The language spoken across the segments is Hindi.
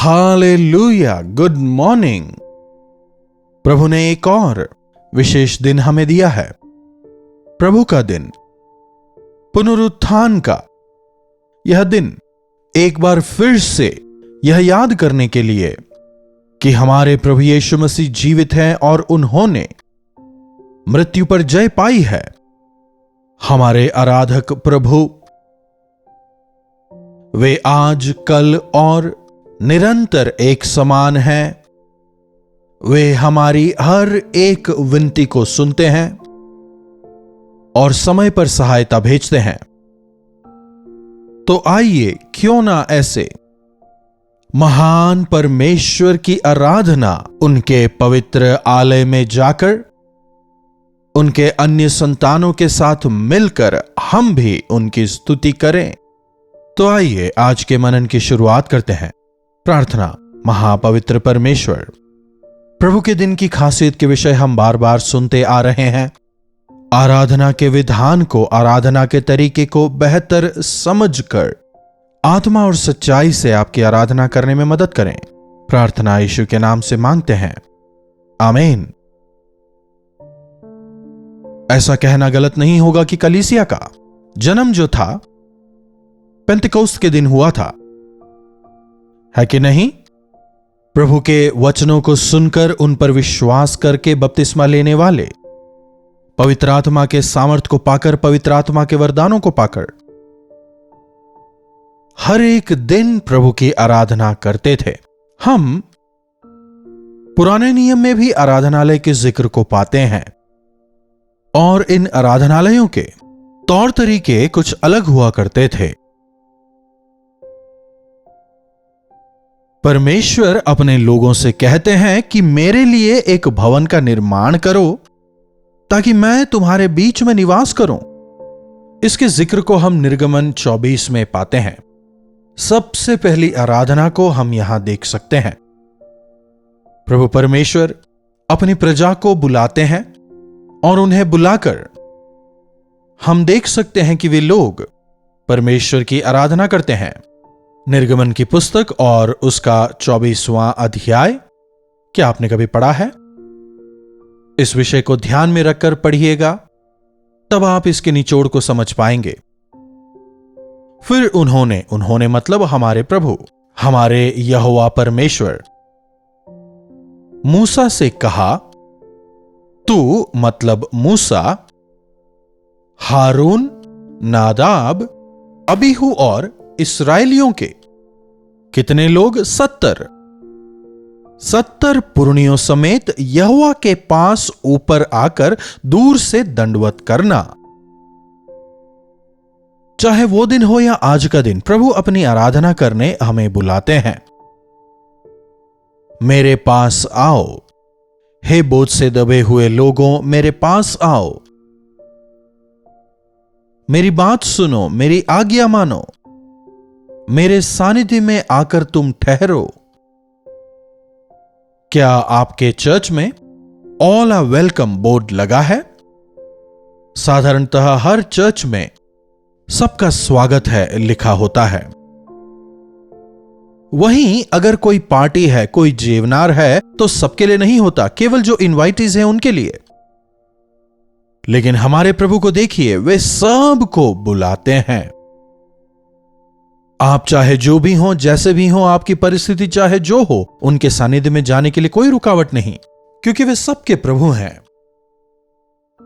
Hallelujah, good morning. प्रभु ने एक और विशेष दिन हमें दिया है, प्रभु का दिन, पुनरुत्थान का। यह दिन एक बार फिर से यह याद करने के लिए कि हमारे प्रभु यीशु मसीह जीवित हैं और उन्होंने मृत्यु पर जय पाई है। हमारे आराधक प्रभु वे आज, कल और निरंतर एक समान हैं। वे हमारी हर एक विनती को सुनते हैं और समय पर सहायता भेजते हैं। तो आइए, क्यों ना ऐसे महान परमेश्वर की आराधना उनके पवित्र आलय में जाकर उनके अन्य संतानों के साथ मिलकर हम भी उनकी स्तुति करें। तो आइए आज के मनन की शुरुआत करते हैं। प्रार्थना। महापवित्र परमेश्वर, प्रभु के दिन की खासियत के विषय हम बार बार सुनते आ रहे हैं। आराधना के विधान को, आराधना के तरीके को बेहतर समझकर आत्मा और सच्चाई से आपकी आराधना करने में मदद करें। प्रार्थना यीशु के नाम से मांगते हैं, आमीन। ऐसा कहना गलत नहीं होगा कि कलीसिया का जन्म जो था पेंतिकोस्त के दिन हुआ था, है कि नहीं? प्रभु के वचनों को सुनकर उन पर विश्वास करके बपतिस्मा लेने वाले पवित्र आत्मा के सामर्थ को पाकर, पवित्र आत्मा के वरदानों को पाकर हर एक दिन प्रभु की आराधना करते थे। हम पुराने नियम में भी आराधनालय के जिक्र को पाते हैं और इन आराधनालयों के तौर तरीके कुछ अलग हुआ करते थे। परमेश्वर अपने लोगों से कहते हैं कि मेरे लिए एक भवन का निर्माण करो ताकि मैं तुम्हारे बीच में निवास करूं। इसके जिक्र को हम निर्गमन 24 में पाते हैं। सबसे पहली आराधना को हम यहां देख सकते हैं। प्रभु परमेश्वर अपनी प्रजा को बुलाते हैं और उन्हें बुलाकर हम देख सकते हैं कि वे लोग परमेश्वर की आराधना करते हैं। निर्गमन की पुस्तक और उसका 24वां अध्याय, क्या आपने कभी पढ़ा है? इस विषय को ध्यान में रखकर पढ़िएगा, तब आप इसके निचोड़ को समझ पाएंगे। फिर उन्होंने मतलब हमारे प्रभु, हमारे यहोवा परमेश्वर मूसा से कहा, तू मतलब मूसा, हारून, नादाब, अबीहू और इस्राएलियों के कितने लोग? 70 पुरनियों समेत यहोवा के पास ऊपर आकर दूर से दंडवत करना। चाहे वो दिन हो या आज का दिन, प्रभु अपनी आराधना करने हमें बुलाते हैं। मेरे पास आओ, हे बोझ से दबे हुए लोगों, मेरे पास आओ, मेरी बात सुनो, मेरी आज्ञा मानो, मेरे सानिध्य में आकर तुम ठहरो। क्या आपके चर्च में ऑल आर वेलकम बोर्ड लगा है? साधारणतः हर चर्च में सबका स्वागत है लिखा होता है। वहीं अगर कोई पार्टी है, कोई जेवनार है, तो सबके लिए नहीं होता, केवल जो इनवाइटीज हैं उनके लिए। लेकिन हमारे प्रभु को देखिए, वे सबको बुलाते हैं। आप चाहे जो भी हो, जैसे भी हो, आपकी परिस्थिति चाहे जो हो, उनके सानिध्य में जाने के लिए कोई रुकावट नहीं, क्योंकि वे सबके प्रभु हैं।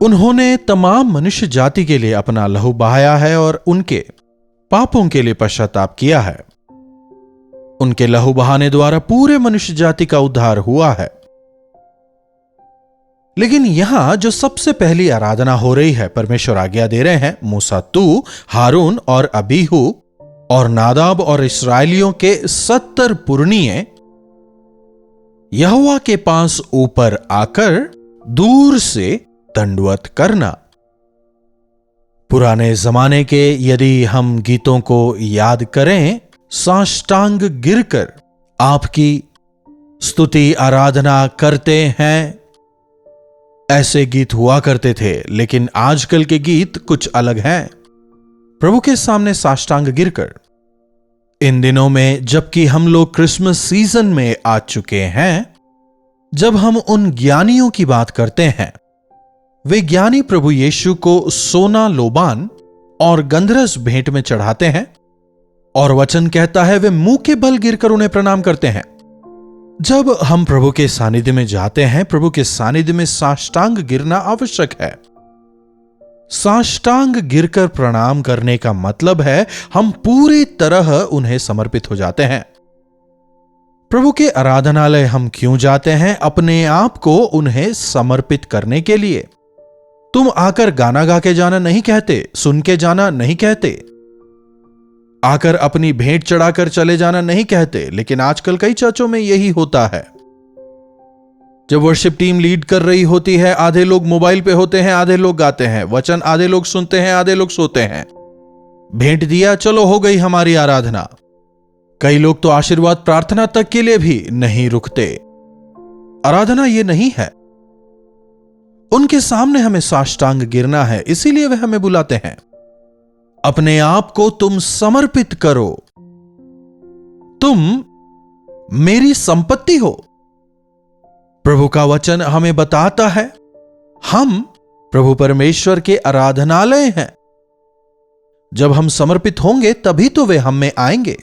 उन्होंने तमाम मनुष्य जाति के लिए अपना लहू बहाया है और उनके पापों के लिए पश्चाताप किया है। उनके लहू बहाने द्वारा पूरे मनुष्य जाति का उद्धार हुआ है। लेकिन यहां जो सबसे पहली आराधना हो रही है, परमेश्वर आज्ञा दे रहे हैं, मूसा तू, हारून और अबीहू और नादाब और इस्राएलियों के 70 पुरनिये यहोवा के पास ऊपर आकर दूर से दंडवत करना। पुराने जमाने के यदि हम गीतों को याद करें, साष्टांग गिरकर आपकी स्तुति आराधना करते हैं, ऐसे गीत हुआ करते थे। लेकिन आजकल के गीत कुछ अलग हैं। प्रभु के सामने साष्टांग गिरकर इन दिनों में जबकि हम लोग क्रिसमस सीजन में आ चुके हैं, जब हम उन ज्ञानियों की बात करते हैं, वे ज्ञानी प्रभु यीशु को सोना, लोबान और गंधरस भेंट में चढ़ाते हैं और वचन कहता है वे मुंह के बल गिरकर उन्हें प्रणाम करते हैं। जब हम प्रभु के सानिध्य में जाते हैं, प्रभु के सानिध्य में साष्टांग गिरना आवश्यक है। साष्टांग गिरकर प्रणाम करने का मतलब है हम पूरी तरह उन्हें समर्पित हो जाते हैं। प्रभु के आराधनालय हम क्यों जाते हैं? अपने आप को उन्हें समर्पित करने के लिए। तुम आकर गाना गा के जाना नहीं कहते, सुन के जाना नहीं कहते, आकर अपनी भेंट चढ़ाकर चले जाना नहीं कहते, लेकिन आजकल कई चर्चों में यही होता है। जब वर्शिप टीम लीड कर रही होती है, आधे लोग मोबाइल पे होते हैं, आधे लोग गाते हैं, वचन आधे लोग सुनते हैं, आधे लोग सोते हैं। भेंट दिया, चलो हो गई हमारी आराधना। कई लोग तो आशीर्वाद प्रार्थना तक के लिए भी नहीं रुकते। आराधना ये नहीं है। उनके सामने हमें साष्टांग गिरना है, इसीलिए वे हमें बुलाते हैं। अपने आप को तुम समर्पित करो, तुम मेरी संपत्ति हो। प्रभु का वचन हमें बताता है हम प्रभु परमेश्वर के आराधनालय हैं। जब हम समर्पित होंगे तभी तो वे हम में आएंगे।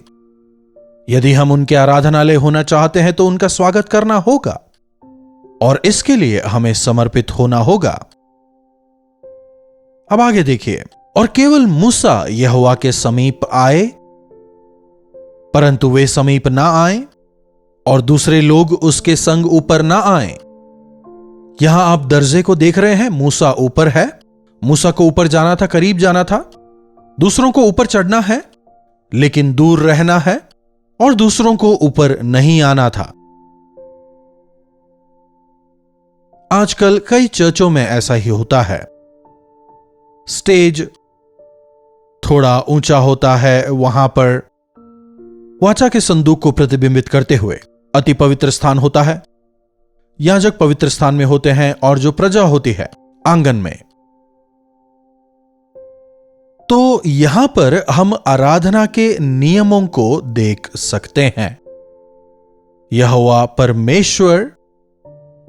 यदि हम उनके आराधनालय होना चाहते हैं तो उनका स्वागत करना होगा और इसके लिए हमें समर्पित होना होगा। अब आगे देखिए, और केवल मूसा यहोवा के समीप आए, परंतु वे समीप ना आए और दूसरे लोग उसके संग ऊपर ना आए। यहां आप दर्जे को देख रहे हैं। मूसा ऊपर है, मूसा को ऊपर जाना था, करीब जाना था। दूसरों को ऊपर चढ़ना है लेकिन दूर रहना है, और दूसरों को ऊपर नहीं आना था। आजकल कई चर्चों में ऐसा ही होता है। स्टेज थोड़ा ऊंचा होता है, वहां पर वाचा के संदूक को प्रतिबिंबित करते हुए अति पवित्र स्थान होता है। याजक पवित्र स्थान में होते हैं और जो प्रजा होती है आंगन में। तो यहां पर हम आराधना के नियमों को देख सकते हैं। यहोवा परमेश्वर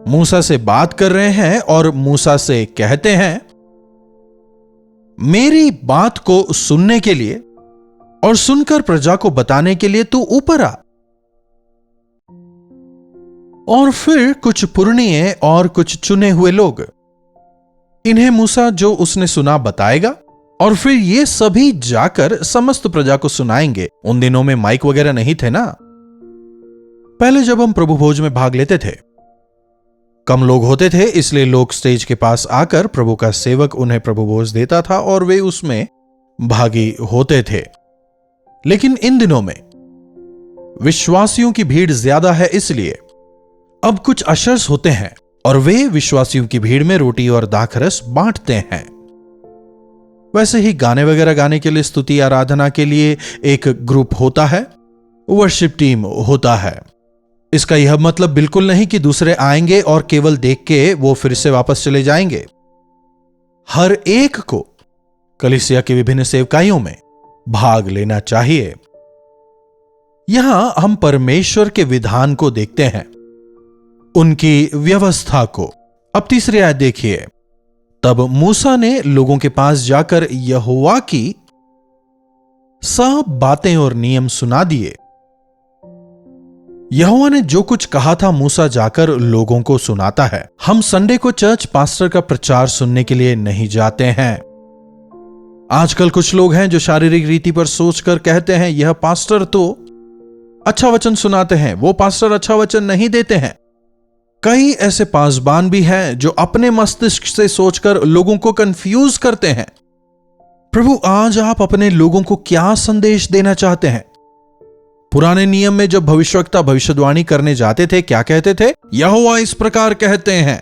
मूसा से बात कर रहे हैं और मूसा से कहते हैं मेरी बात को सुनने के लिए और सुनकर प्रजा को बताने के लिए तू ऊपर आ। और फिर कुछ पुरनिये और कुछ चुने हुए लोग, इन्हें मूसा जो उसने सुना बताएगा और फिर ये सभी जाकर समस्त प्रजा को सुनाएंगे। उन दिनों में माइक वगैरह नहीं थे ना। पहले जब हम प्रभु भोज में भाग लेते थे, कम लोग होते थे, इसलिए लोग स्टेज के पास आकर प्रभु का सेवक उन्हें प्रभु भोज देता था और वे उसमें भागी होते थे। लेकिन इन दिनों में विश्वासियों की भीड़ ज्यादा है, इसलिए अब कुछ अशर्स होते हैं और वे विश्वासियों की भीड़ में रोटी और दाखरस बांटते हैं। वैसे ही गाने वगैरह गाने के लिए, स्तुति आराधना के लिए एक ग्रुप होता है, वर्शिप टीम होता है। इसका यह मतलब बिल्कुल नहीं कि दूसरे आएंगे और केवल देख के वो फिर से वापस चले जाएंगे। हर एक को कलीसिया की विभिन्न सेवकाइयों में भाग लेना चाहिए। यहां हम परमेश्वर के विधान को देखते हैं, उनकी व्यवस्था को। अब तीसरी आयत देखिए, तब मूसा ने लोगों के पास जाकर यहोवा की सब बातें और नियम सुना दिए। यहोवा ने जो कुछ कहा था मूसा जाकर लोगों को सुनाता है। हम संडे को चर्च पास्टर का प्रचार सुनने के लिए नहीं जाते हैं। आजकल कुछ लोग हैं जो शारीरिक रीति पर सोचकर कहते हैं यह पास्टर तो अच्छा वचन सुनाते हैं, वो पास्टर अच्छा वचन नहीं देते हैं। कई ऐसे पासबान भी हैं जो अपने मस्तिष्क से सोचकर लोगों को कंफ्यूज करते हैं। प्रभु आज आप अपने लोगों को क्या संदेश देना चाहते हैं? पुराने नियम में जब भविष्यवक्ता भविष्यवाणी करने जाते थे, क्या कहते थे? यहोवा इस प्रकार कहते हैं।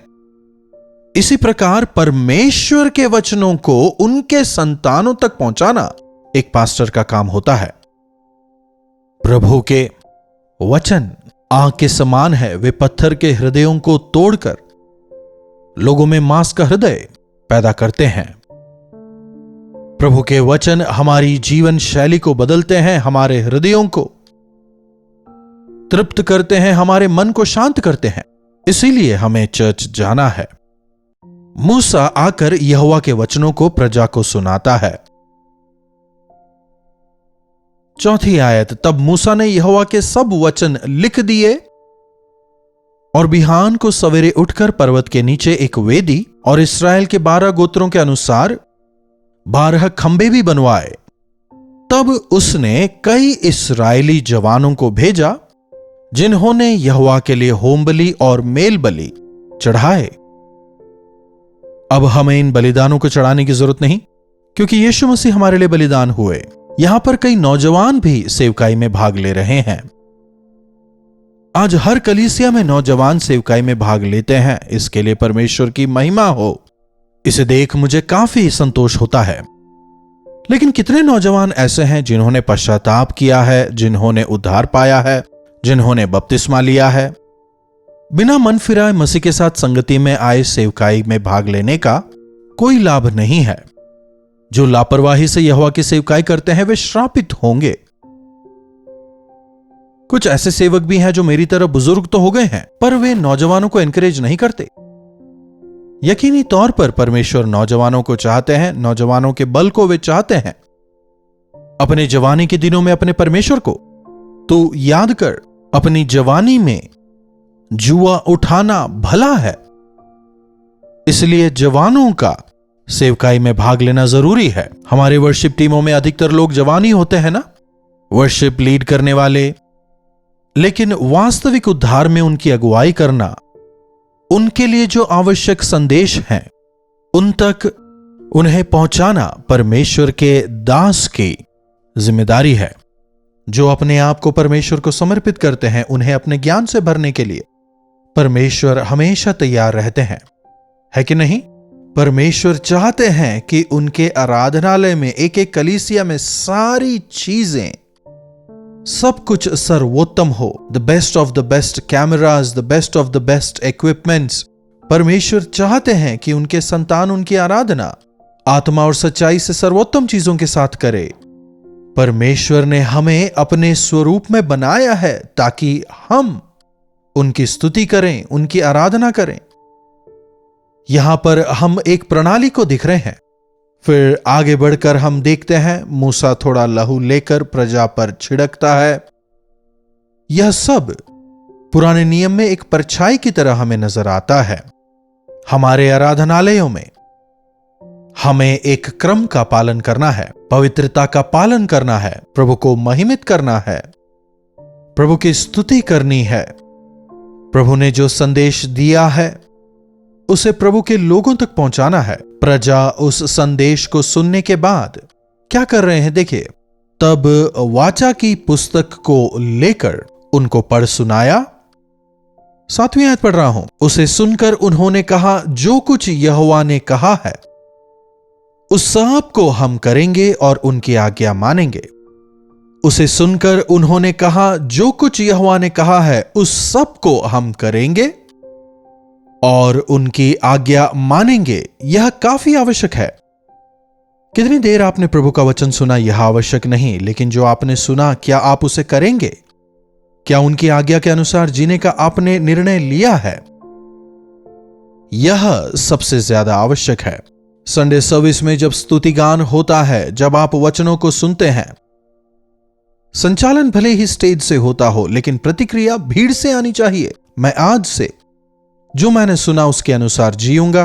इसी प्रकार परमेश्वर के वचनों को उनके संतानों तक पहुंचाना एक पास्टर का काम होता है। प्रभु के वचन आग के समान है, वे पत्थर के हृदयों को तोड़कर लोगों में मांस का हृदय पैदा करते हैं। प्रभु के वचन हमारी जीवन शैली को बदलते हैं, हमारे हृदयों को तृप्त करते हैं, हमारे मन को शांत करते हैं। इसीलिए हमें चर्च जाना है। मूसा आकर यहोवा के वचनों को प्रजा को सुनाता है। 4 आयत, तब मूसा ने यहोवा के सब वचन लिख दिए और बिहान को सवेरे उठकर पर्वत के नीचे एक वेदी और इस्राएल के 12 गोत्रों के अनुसार 12 खंबे भी बनवाए। तब उसने कई इस्राएली जवानों को भेजा जिन्होंने यहोवा के लिए होम बलि और मेल बलि चढ़ाए। अब हमें इन बलिदानों को चढ़ाने की जरूरत नहीं, क्योंकि यीशु मसीह हमारे लिए बलिदान हुए। यहां पर कई नौजवान भी सेवकाई में भाग ले रहे हैं। आज हर कलीसिया में नौजवान सेवकाई में भाग लेते हैं। इसके लिए परमेश्वर की महिमा हो। इसे देख मुझे काफी संतोष होता है। लेकिन कितने नौजवान ऐसे हैं जिन्होंने पश्चाताप किया है, जिन्होंने उद्धार पाया है, जिन्होंने बपतिस्मा लिया है? बिना मन फिराए मसीह के साथ संगति में आए सेवकाई में भाग लेने का कोई लाभ नहीं है। जो लापरवाही से यहोवा की सेवकाई करते हैं वे श्रापित होंगे। कुछ ऐसे सेवक भी हैं जो मेरी तरह बुजुर्ग तो हो गए हैं, पर वे नौजवानों को एनकरेज नहीं करते। यकीनी तौर पर परमेश्वर नौजवानों को चाहते हैं, नौजवानों के बल को वे चाहते हैं। अपने जवानी के दिनों में अपने परमेश्वर को तो याद कर। अपनी जवानी में जुआ उठाना भला है, इसलिए जवानों का सेवकाई में भाग लेना जरूरी है। हमारे वर्शिप टीमों में अधिकतर लोग जवान ही होते हैं ना, वर्शिप लीड करने वाले। लेकिन वास्तविक उद्धार में उनकी अगुवाई करना, उनके लिए जो आवश्यक संदेश हैं उन तक उन्हें पहुंचाना परमेश्वर के दास की जिम्मेदारी है। जो अपने आप को परमेश्वर को समर्पित करते हैं, उन्हें अपने ज्ञान से भरने के लिए परमेश्वर हमेशा तैयार रहते हैं, है कि नहीं? परमेश्वर चाहते हैं कि उनके आराधनालय में, एक एक कलीसिया में सारी चीजें, सब कुछ सर्वोत्तम हो। The best of the best cameras, the best of the best equipments. परमेश्वर चाहते हैं कि उनके संतान उनकी आराधना आत्मा और सच्चाई से सर्वोत्तम चीजों के साथ करे। परमेश्वर ने हमें अपने स्वरूप में बनाया है ताकि हम उनकी स्तुति करें, उनकी आराधना करें। यहां पर हम एक प्रणाली को दिख रहे हैं। फिर आगे बढ़कर हम देखते हैं मूसा थोड़ा लहू लेकर प्रजा पर छिड़कता है। यह सब पुराने नियम में एक परछाई की तरह हमें नजर आता है। हमारे आराधनालयों में हमें एक क्रम का पालन करना है, पवित्रता का पालन करना है, प्रभु को महिमित करना है, प्रभु की स्तुति करनी है। प्रभु ने जो संदेश दिया है उसे प्रभु के लोगों तक पहुंचाना है। प्रजा उस संदेश को सुनने के बाद क्या कर रहे हैं देखिए। तब वाचा की पुस्तक को लेकर उनको पढ़ सुनाया। 7वीं आयत पढ़ रहा हूं। उसे सुनकर उन्होंने कहा, जो कुछ यहोवा ने कहा है उस सब को हम करेंगे और उनकी आज्ञा मानेंगे। उसे सुनकर उन्होंने कहा, जो कुछ यहोवा ने कहा है उस सब को हम करेंगे और उनकी आज्ञा मानेंगे। यह काफी आवश्यक है। कितनी देर आपने प्रभु का वचन सुना, यह आवश्यक नहीं, लेकिन जो आपने सुना क्या आप उसे करेंगे? क्या उनकी आज्ञा के अनुसार जीने का आपने निर्णय लिया है? यह सबसे ज्यादा आवश्यक है। संडे सर्विस में जब स्तुति गान होता है, जब आप वचनों को सुनते हैं, संचालन भले ही स्टेज से होता हो, लेकिन प्रतिक्रिया भीड़ से आनी चाहिए। मैं आज से जो मैंने सुना उसके अनुसार जीऊंगा,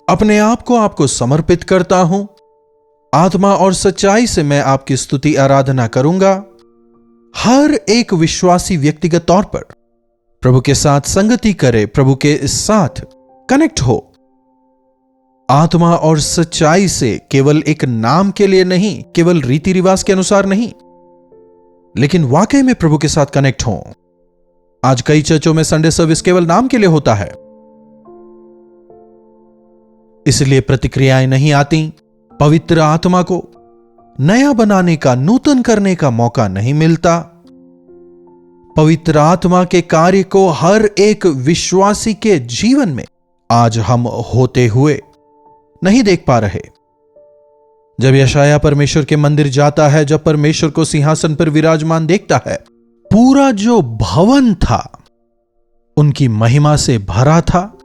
अपने आप को आपको समर्पित करता हूं, आत्मा और सच्चाई से मैं आपकी स्तुति आराधना करूंगा। हर एक विश्वासी व्यक्तिगत तौर पर प्रभु के साथ संगति करे, प्रभु के साथ कनेक्ट हो, आत्मा और सच्चाई से, केवल एक नाम के लिए नहीं, केवल रीति रिवाज के अनुसार नहीं, लेकिन वाकई में प्रभु के साथ कनेक्ट हो। आज कई चर्चों में संडे सर्विस केवल नाम के लिए होता है, इसलिए प्रतिक्रियाएं नहीं आती। पवित्र आत्मा को नया बनाने का, नूतन करने का मौका नहीं मिलता। पवित्र आत्मा के कार्य को हर एक विश्वासी के जीवन में आज हम होते हुए नहीं देख पा रहे। जब यशायाह परमेश्वर के मंदिर जाता है, जब परमेश्वर को सिंहासन पर विराजमान देखता है, पूरा जो भवन था उनकी महिमा से भरा था।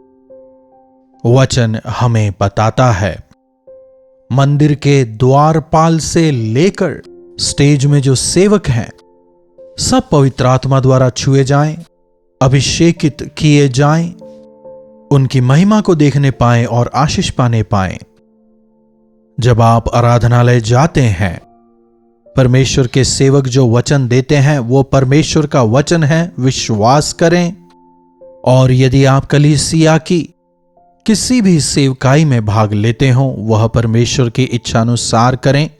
वचन हमें बताता है मंदिर के द्वारपाल से लेकर स्टेज में जो सेवक हैं, सब पवित्र आत्मा द्वारा छुए जाएं, अभिषेकित किए जाएं, उनकी महिमा को देखने पाएं और आशीष पाने पाएं। जब आप आराधनालय जाते हैं, परमेश्वर के सेवक जो वचन देते हैं वो परमेश्वर का वचन है, विश्वास करें। और यदि आप कलीसिया की किसी भी सेवकाई में भाग लेते हो, वह परमेश्वर की इच्छानुसार करें।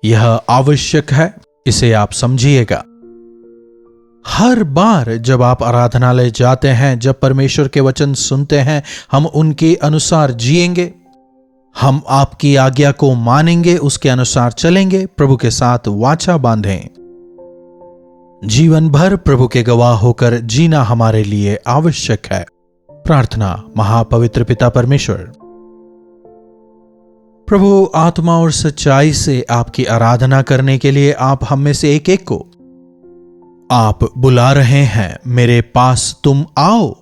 यह आवश्यक है, इसे आप समझिएगा। हर बार जब आप आराधनालय जाते हैं, जब परमेश्वर के वचन सुनते हैं, हम उनके अनुसार जिएंगे, हम आपकी आज्ञा को मानेंगे, उसके अनुसार चलेंगे, प्रभु के साथ वाचा बांधें। जीवन भर प्रभु के गवाह होकर जीना हमारे लिए आवश्यक है। प्रार्थना। महापवित्र पिता परमेश्वर, प्रभु, आत्मा और सच्चाई से आपकी आराधना करने के लिए आप हम में से एक एक को आप बुला रहे हैं। मेरे पास तुम आओ।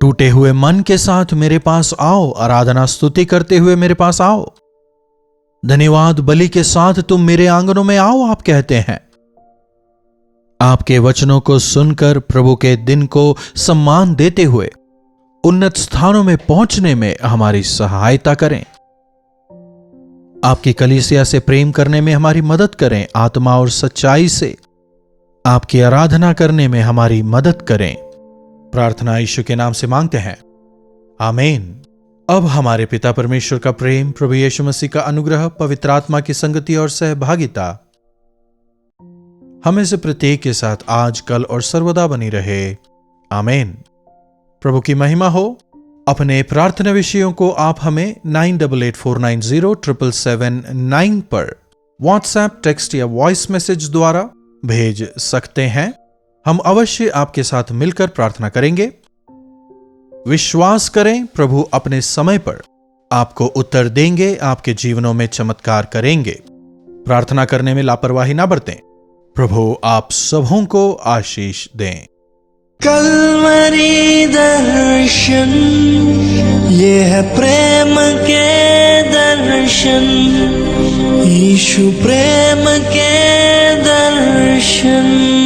टूटे हुए मन के साथ मेरे पास आओ। आराधना स्तुति करते हुए मेरे पास आओ। धन्यवाद बलि के साथ तुम मेरे आंगनों में आओ, आप कहते हैं। आपके वचनों को सुनकर प्रभु के दिन को सम्मान देते हुए उन्नत स्थानों में पहुंचने में हमारी सहायता करें। आपकी कलीसिया से प्रेम करने में हमारी मदद करें। आत्मा और सच्चाई से आपकी आराधना करने में हमारी मदद करें। प्रार्थना यीशु के नाम से मांगते हैं, आमीन। अब हमारे पिता परमेश्वर का प्रेम, प्रभु यीशु मसीह का अनुग्रह, पवित्र आत्मा की संगति और सहभागिता हमें से प्रत्येक के साथ आज, कल और सर्वदा बनी रहे। आमीन। प्रभु की महिमा हो। अपने प्रार्थना विषयों को आप हमें 9884907779 पर व्हाट्सएप, टेक्स्ट या वॉइस मैसेज द्वारा भेज सकते हैं। हम अवश्य आपके साथ मिलकर प्रार्थना करेंगे। विश्वास करें, प्रभु अपने समय पर आपको उत्तर देंगे, आपके जीवनों में चमत्कार करेंगे। प्रार्थना करने में लापरवाही ना बरतें। प्रभु आप सबों को आशीष दें। कलवरी दर्शन, ये है प्रेम के दर्शन, यीशु प्रेम के दर्शन।